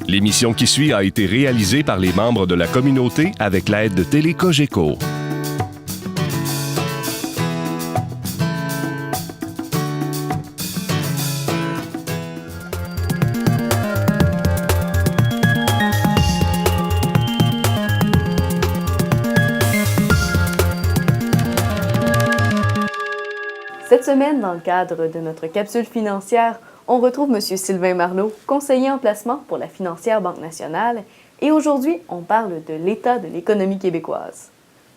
L'émission qui suit a été réalisée par les membres de la communauté avec l'aide de Télécogeco. Cette semaine, dans le cadre de notre capsule financière, on retrouve M. Sylvain Marleau, conseiller en placement pour la financière Banque nationale, et aujourd'hui, on parle de l'état de l'économie québécoise.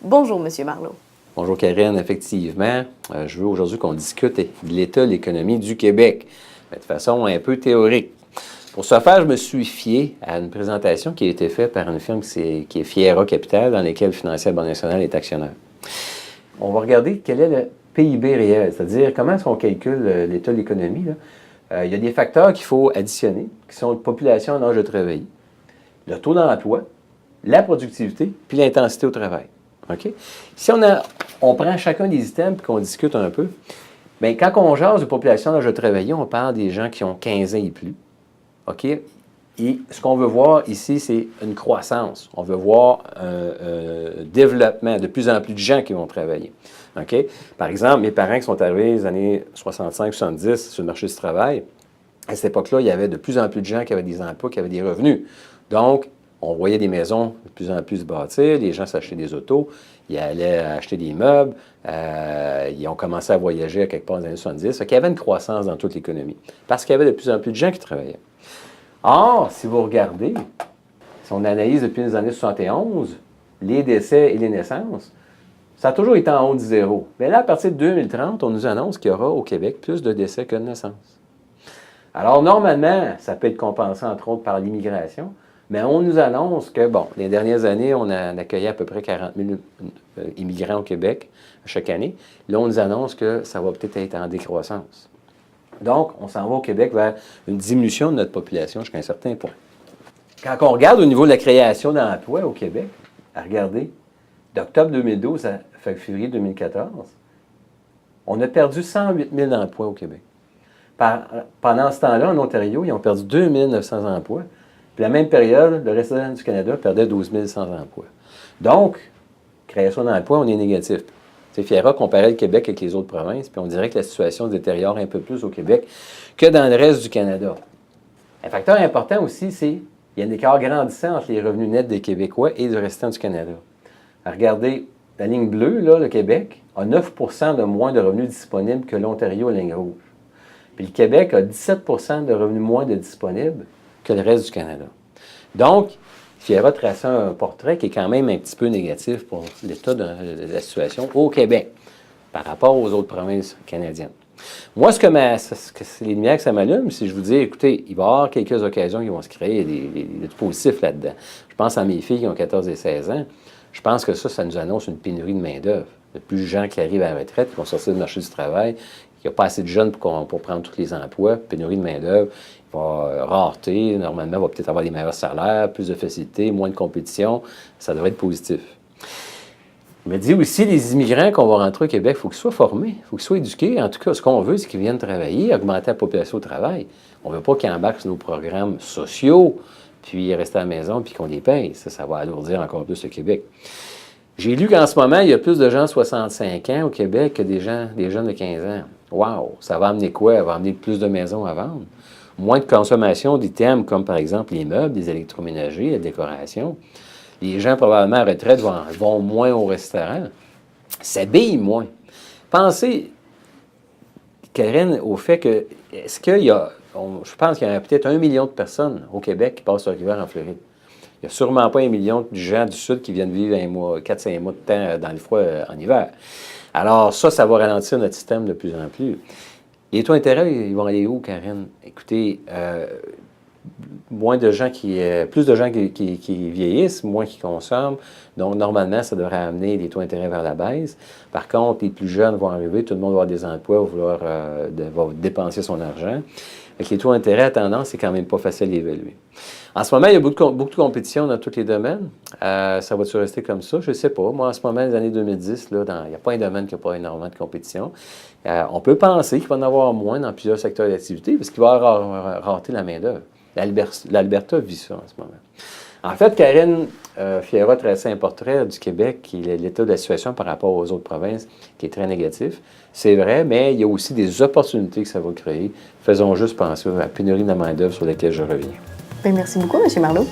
Bonjour, M. Marleau. Bonjour Karine, effectivement, je veux aujourd'hui qu'on discute de l'état de l'économie du Québec, mais de façon un peu théorique. Pour ce faire, je me suis fié à une présentation qui a été faite par une firme qui est Fiera Capital, dans laquelle Financière Banque nationale est actionnaire. On va regarder quel est le PIB réel, c'est-à-dire comment est-ce qu'on calcule l'état de l'économie. Il y a des facteurs qu'il faut additionner, qui sont la population en âge de travailler, le taux d'emploi, la productivité, puis l'intensité au travail. OK? Si on prend chacun des items et qu'on discute un peu, bien, quand on jase de population en âge de travailler, on parle des gens qui ont 15 ans et plus. OK? Et ce qu'on veut voir ici, c'est une croissance. On veut voir un développement, de plus en plus de gens qui vont travailler. OK? Par exemple, mes parents qui sont arrivés dans les années 65-70 sur le marché du travail, à cette époque-là, il y avait de plus en plus de gens qui avaient des emplois, qui avaient des revenus. Donc, on voyait des maisons de plus en plus se bâtir, les gens s'achetaient des autos, ils allaient acheter des meubles, ils ont commencé à voyager à quelque part dans les années 70. Donc, il y avait une croissance dans toute l'économie parce qu'il y avait de plus en plus de gens qui travaillaient. Or, si vous regardez, si on analyse depuis les années 71, les décès et les naissances, ça a toujours été en haut de zéro. Mais là, à partir de 2030, on nous annonce qu'il y aura au Québec plus de décès que de naissances. Alors, normalement, ça peut être compensé, entre autres, par l'immigration, mais on nous annonce que, bon, les dernières années, on a accueilli à peu près 40 000 immigrants au Québec chaque année. Là, on nous annonce que ça va peut-être être en décroissance. Donc, on s'en va au Québec vers une diminution de notre population jusqu'à un certain point. Quand on regarde au niveau de la création d'emplois au Québec, regardez, d'octobre 2012 à février 2014, on a perdu 108 000 emplois au Québec. Pendant ce temps-là, en Ontario, ils ont perdu 2 900 emplois. Puis la même période, le reste du Canada perdait 12 100 emplois. Donc, création d'emplois, on est négatif. C'est Fiera comparait le Québec avec les autres provinces, puis on dirait que la situation se détériore un peu plus au Québec que dans le reste du Canada. Un facteur important aussi, c'est qu'il y a un écart grandissant entre les revenus nets des Québécois et du restant du Canada. Regardez, la ligne bleue, là, le Québec, a 9 de moins de revenus disponibles que l'Ontario, la ligne rouge. Puis le Québec a 17 de revenus moins de disponibles que le reste du Canada. Donc, Fiera trace un portrait qui est quand même un petit peu négatif pour l'état de la situation au Québec par rapport aux autres provinces canadiennes. Moi, c'est les lumières que ça m'allume, si je vous dis, écoutez, il va y avoir quelques occasions qui vont se créer des positifs là-dedans. Je pense à mes filles qui ont 14 et 16 ans. Je pense que ça nous annonce une pénurie de main-d'œuvre. Il y a plus de gens qui arrivent à la retraite, qui vont sortir du marché du travail. Il n'y a pas assez de jeunes pour prendre tous les emplois. Pénurie de main-d'œuvre. Il va rareté. Normalement, il va peut-être avoir des meilleurs salaires, plus de facilité, moins de compétition. Ça devrait être positif. Il me dit aussi, les immigrants qu'on va rentrer au Québec, il faut qu'ils soient formés, il faut qu'ils soient éduqués. En tout cas, ce qu'on veut, c'est qu'ils viennent travailler, augmenter la population au travail. On ne veut pas qu'ils embarquent sur nos programmes sociaux, puis rester à la maison, puis qu'on les paye. Ça va alourdir encore plus le Québec. J'ai lu qu'en ce moment, il y a plus de gens de 65 ans au Québec que des jeunes de 15 ans. Wow! Ça va amener quoi? Ça va amener plus de maisons à vendre. Moins de consommation d'items comme, par exemple, les meubles, les électroménagers, la décoration. Les gens, probablement, à la retraite, vont moins au restaurant. S'habillent moins. Pensez, Karine, au fait que, est-ce qu'il y a, je pense qu'il y a peut-être 1 million de personnes au Québec qui passent leur hiver en Floride. Il n'y a sûrement pas 1 million de gens du Sud qui viennent vivre 4-5 mois de temps dans le froid en hiver. Alors ça va ralentir notre système de plus en plus. Les taux d'intérêt, ils vont aller où, Karine? Écoutez, plus de gens qui vieillissent, moins qui consomment. Donc, normalement, ça devrait amener les taux d'intérêt vers la baisse. Par contre, les plus jeunes vont arriver, tout le monde va avoir des emplois, va dépenser son argent. Avec les taux d'intérêt à tendance, c'est quand même pas facile d'évaluer. En ce moment, il y a beaucoup de compétition dans tous les domaines. Ça va-tu rester comme ça? Je ne sais pas. Moi, en ce moment, les années 2010, il n'y a pas un domaine qui n'a pas énormément de compétition. On peut penser qu'il va en avoir moins dans plusieurs secteurs d'activité parce qu'il va y avoir rareté la main-d'œuvre. L'Alberta vit ça en ce moment. En fait, Karine Fiera traçait un portrait du Québec, qui est l'état de la situation par rapport aux autres provinces, qui est très négatif. C'est vrai, mais il y a aussi des opportunités que ça va créer. Faisons juste penser à la pénurie de main-d'œuvre sur laquelle je reviens. Bien, merci beaucoup, M. Marleau.